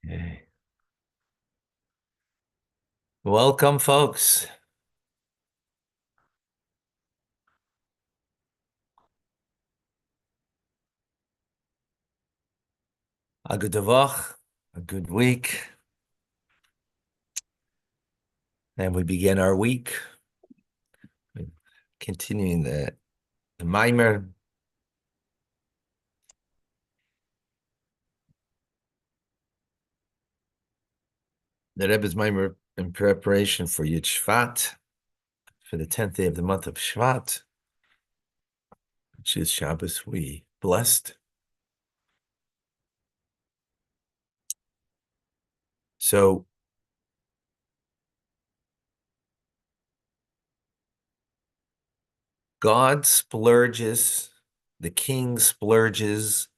Okay. Welcome, folks. A good davach, a good week. And we begin our week. Continuing the mimer. The Rebbe's mimer in preparation for Yud Shvat, for the 10th day of the month of Shvat, which is Shabbos we blessed. So God splurges, the king splurges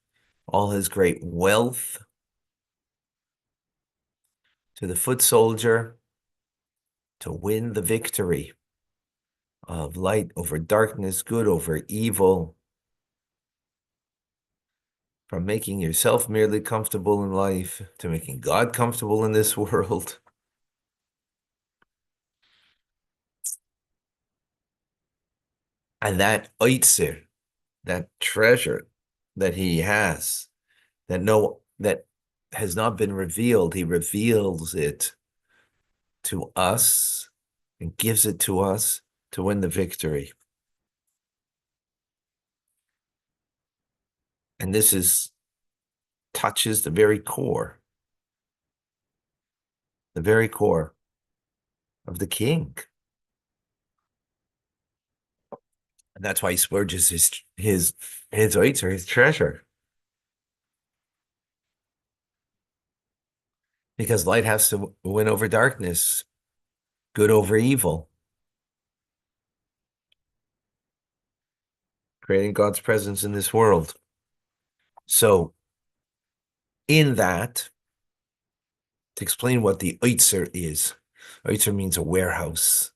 all his great wealth to the foot soldier to win the victory of light over darkness, good over evil, from making yourself merely comfortable in life to making God comfortable in this world. And that oitzer, that treasure that he has, that has not been revealed, he reveals it to us and gives it to us to win the victory. And this touches the very core of the king. And that's why he splurges his oitzer, his treasure. Because light has to win over darkness, good over evil, creating God's presence in this world. So, in that, to explain what the oitzer is, oitzer means a warehouse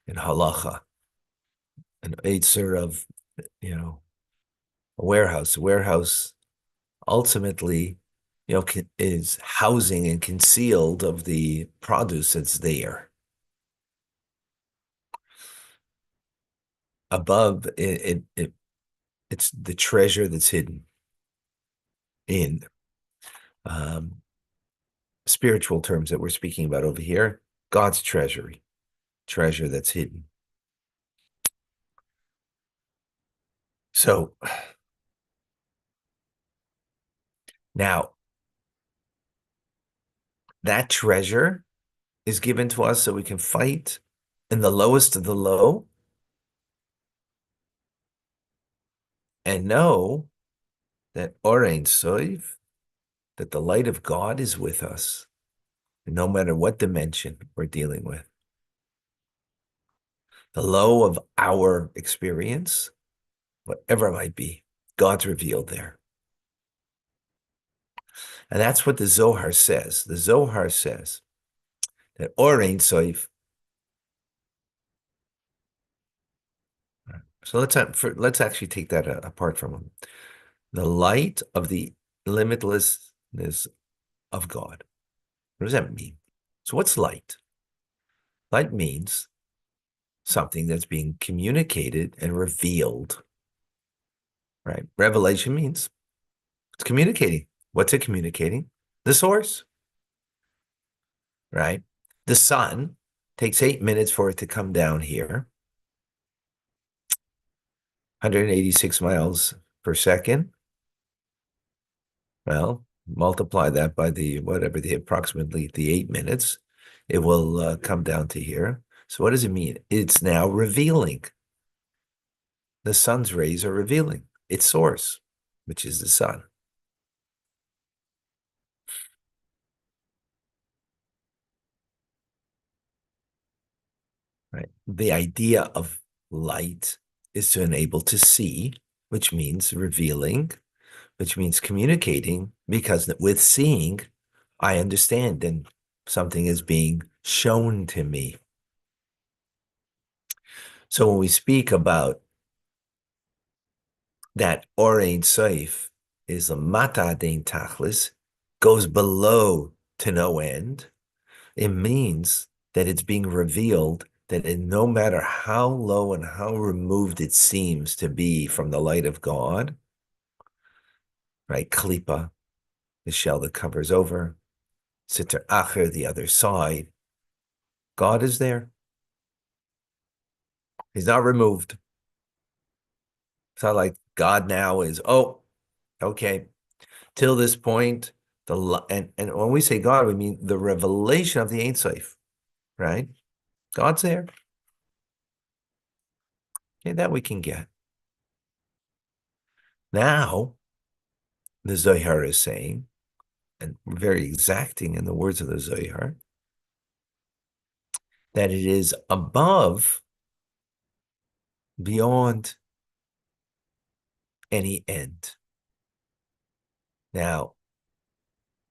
in halacha, an oitzer of, a warehouse. A warehouse ultimately, is housing and concealed of the produce that's there. Above it's the treasure that's hidden in spiritual terms that we're speaking about over here. God's treasure that's hidden. So now that treasure is given to us so we can fight in the lowest of the low and know that Orein Soiv, that the light of God is with us, no matter what dimension we're dealing with. The low of our experience, whatever it might be, God's revealed there. And that's what the Zohar says. The Zohar says that Orein Soiv. So let's actually take that apart from him. The light of the limitlessness of God. What does that mean? So what's light? Light means something that's being communicated and revealed, right? Revelation means it's communicating. What's it communicating? The source, right? The sun takes 8 minutes for it to come down here, 186 miles per second. Well, multiply that by approximately the 8 minutes, it will come down to here. So what does it mean? It's now revealing. The sun's rays are revealing its source, which is the sun. Right. The idea of light is to enable to see, which means revealing, which means communicating, because with seeing, I understand and something is being shown to me. So when we speak about that Orein Soif is a mata dein tachlis, goes below to no end, it means that it's being revealed that no matter how low and how removed it seems to be from the light of God, right? Klipa, the shell that covers over, Sitr Acher, the other side. God is there. He's not removed. It's not like God now is, oh, okay, till this point, and when we say God, we mean the revelation of the Ein Sof, right? God's there. Okay, that we can get. Now, the Zohar is saying, and very exacting in the words of the Zohar, that it is above, beyond any end. Now,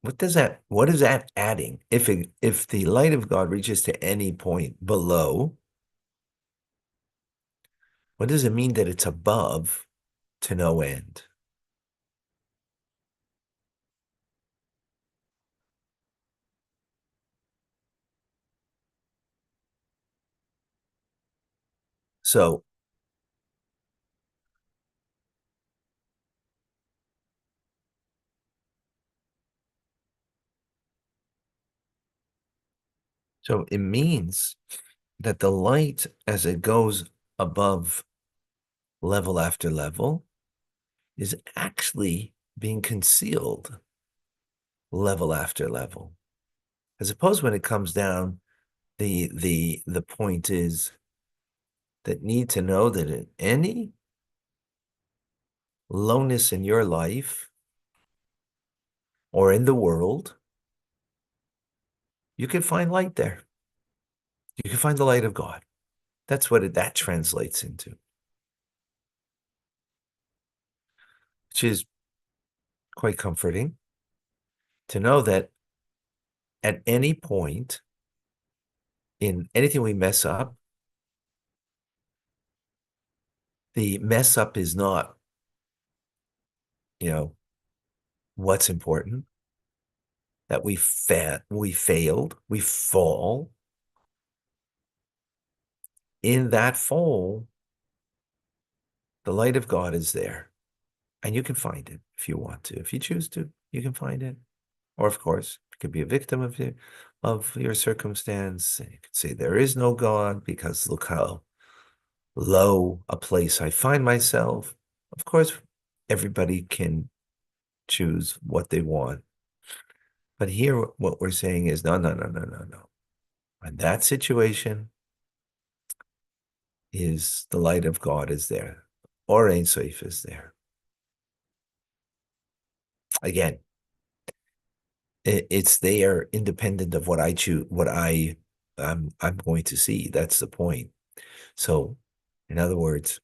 what is that adding? If the light of God reaches to any point below, what does it mean that it's above to no end? So so it means that the light, as it goes above level after level, is actually being concealed level after level. As opposed when it comes down, the point is that need to know that in any lowness in your life or in the world, you can find light there. You can find the light of God. That's what that translates into, which is quite comforting to know that at any point in anything we mess up, the mess up is not, you know, what's important, that we failed, we fall. In that fall, the light of God is there. And you can find it if you want to. If you choose to, you can find it. Or of course, you could be a victim of your circumstance. And you could say there is no God because look how low a place I find myself. Of course, everybody can choose what they want. But here, what we're saying is no, no, no, no, no, no. And that situation is the light of God is there, or Ein Sof is there. Again, it's there independent of what I choose, I'm going to see. That's the point. So, in other words,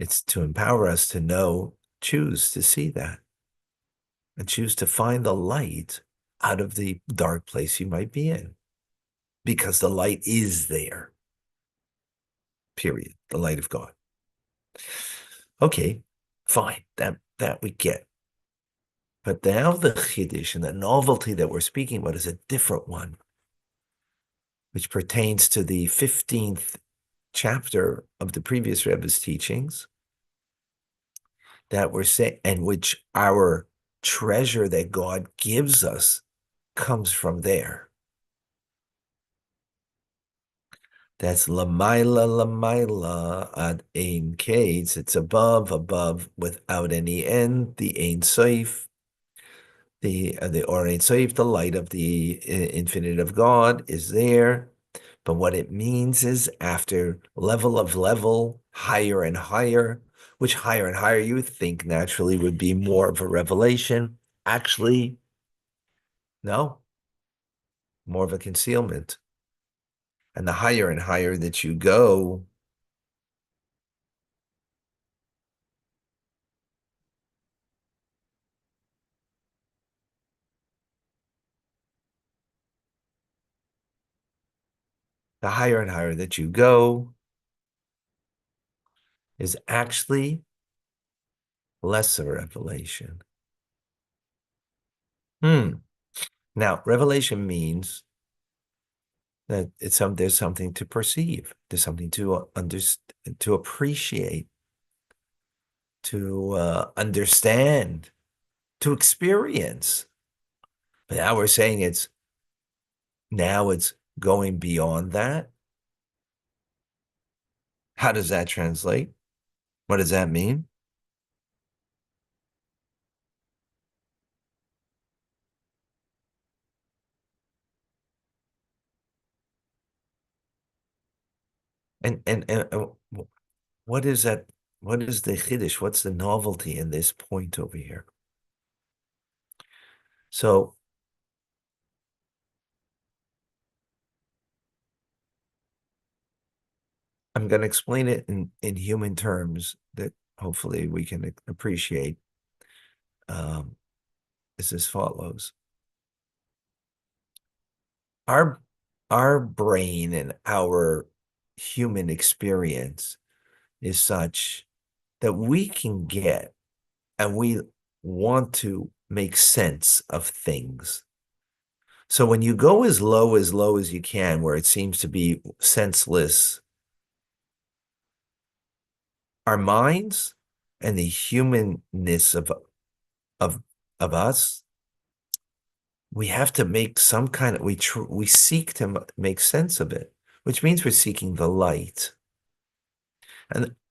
it's to empower us to know, choose to see that, and choose to find the light out of the dark place you might be in, because the light is there. Period. The light of God. Okay, fine. That we get. But now the chiddush and the novelty that we're speaking about is a different one, which pertains to the 15th chapter of the previous Rebbe's teachings, that we're saying, and which our treasure that God gives us comes from there. That's lamaila lamaila ad ein kates. It's above, above, without any end. The Ein Sof, the Or Ein Sof, the light of the infinite of God is there. But what it means is after level of level, higher and higher, which higher and higher you would think naturally would be more of a revelation. Actually, no, more of a concealment. And the higher and higher that you go, the higher and higher that you go is actually less of a revelation. Now, revelation means that there's something to perceive, there's something to understand, to appreciate, to understand, to experience. But now we're saying it's going beyond that. How does that translate? What does that mean? And what is that? What is the chiddush? What's the novelty in this point over here? So I'm going to explain it in human terms that hopefully we can appreciate. Um, is as follows: our our brain and our human experience is such that we can get and we want to make sense of things. So when you go as low as you can, where it seems to be senseless, our minds and the humanness of of us, we have to make some kind of we seek to make sense of it, which means we're seeking the light.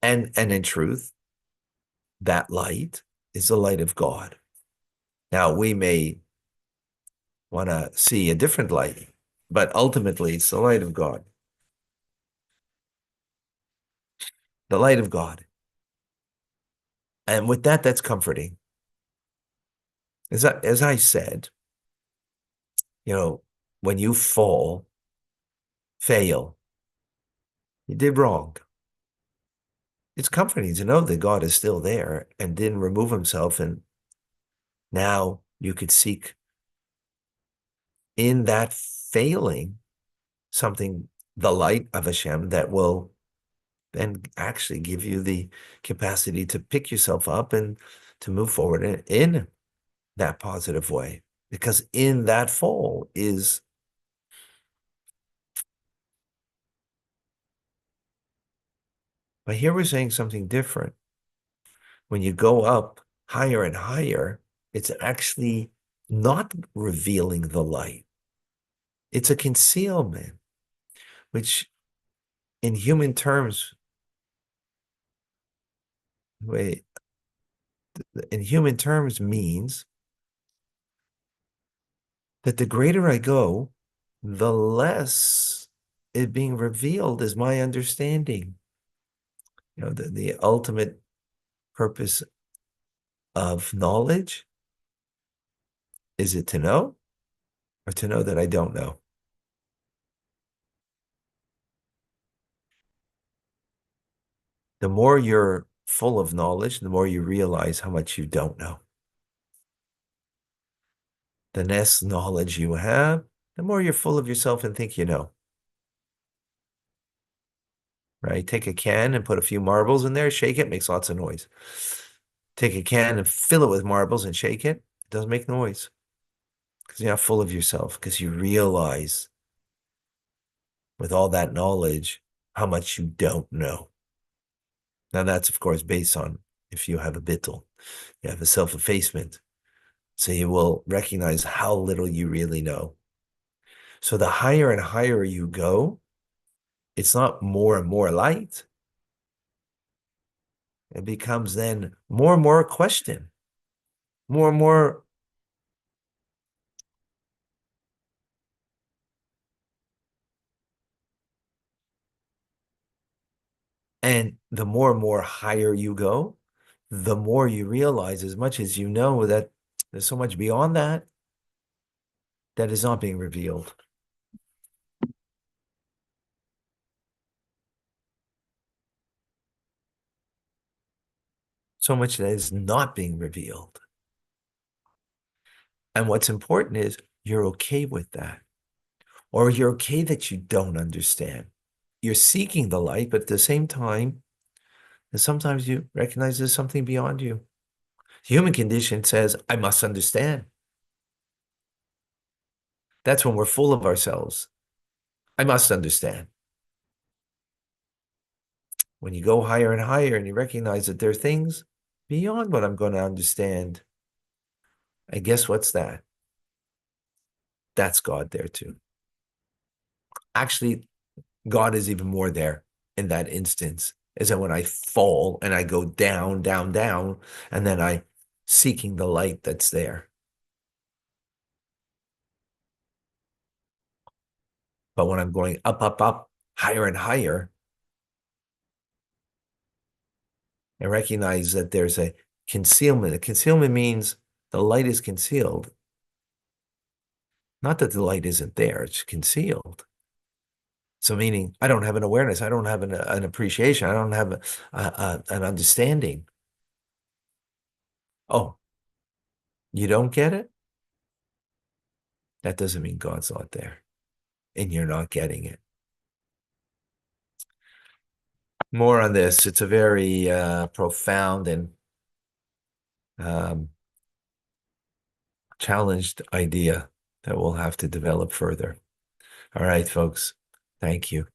And in truth, that light is the light of God. Now we may want to see a different light, but ultimately it's the light of God. The light of God. And with that, that's comforting. As I said, when you fail, you did wrong. It's comforting to know that God is still there and didn't remove himself. And now you could seek in that failing something, the light of Hashem, that will then actually give you the capacity to pick yourself up and to move forward in that positive way. Because in that fall is, but here we're saying something different. When you go up higher and higher, it's actually not revealing the light. It's a concealment, which in human terms, wait, in human terms means that the greater I go, the less it being revealed is my understanding. The ultimate purpose of knowledge, is it to know or to know that I don't know? The more you're full of knowledge, the more you realize how much you don't know. The less knowledge you have, the more you're full of yourself and think you know. Right? Take a can and put a few marbles in there, shake it, makes lots of noise. Take a can and fill it with marbles and shake it, it doesn't make noise because you're not full of yourself, because you realize with all that knowledge how much you don't know. Now that's of course based on if you have a bittul, you have a self-effacement. So you will recognize how little you really know. So the higher and higher you go, it's not more and more light. It becomes then more and more a question, more and more. And the more and more higher you go, the more you realize, as much as you know, that there's so much beyond that that is not being revealed. So much that is not being revealed. And what's important is you're okay with that, or you're okay that you don't understand. You're seeking the light, but at the same time, sometimes you recognize there's something beyond you. Human condition says, I must understand. That's when we're full of ourselves. I must understand. When you go higher and higher and you recognize that there are things beyond what I'm going to understand, and guess what's that? That's God there too. Actually, God is even more there in that instance, is that when I fall and I go down, down, down, and then I seeking the light that's there. But when I'm going up, up, up, higher and higher, I recognize that there's a concealment. A concealment means the light is concealed. Not that the light isn't there, it's concealed. So meaning I don't have an awareness, I don't have an appreciation, I don't have an understanding. Oh, you don't get it? That doesn't mean God's not there and you're not getting it. More on this. It's a very profound and um, challenged idea that we'll have to develop further. All right, folks. Thank you.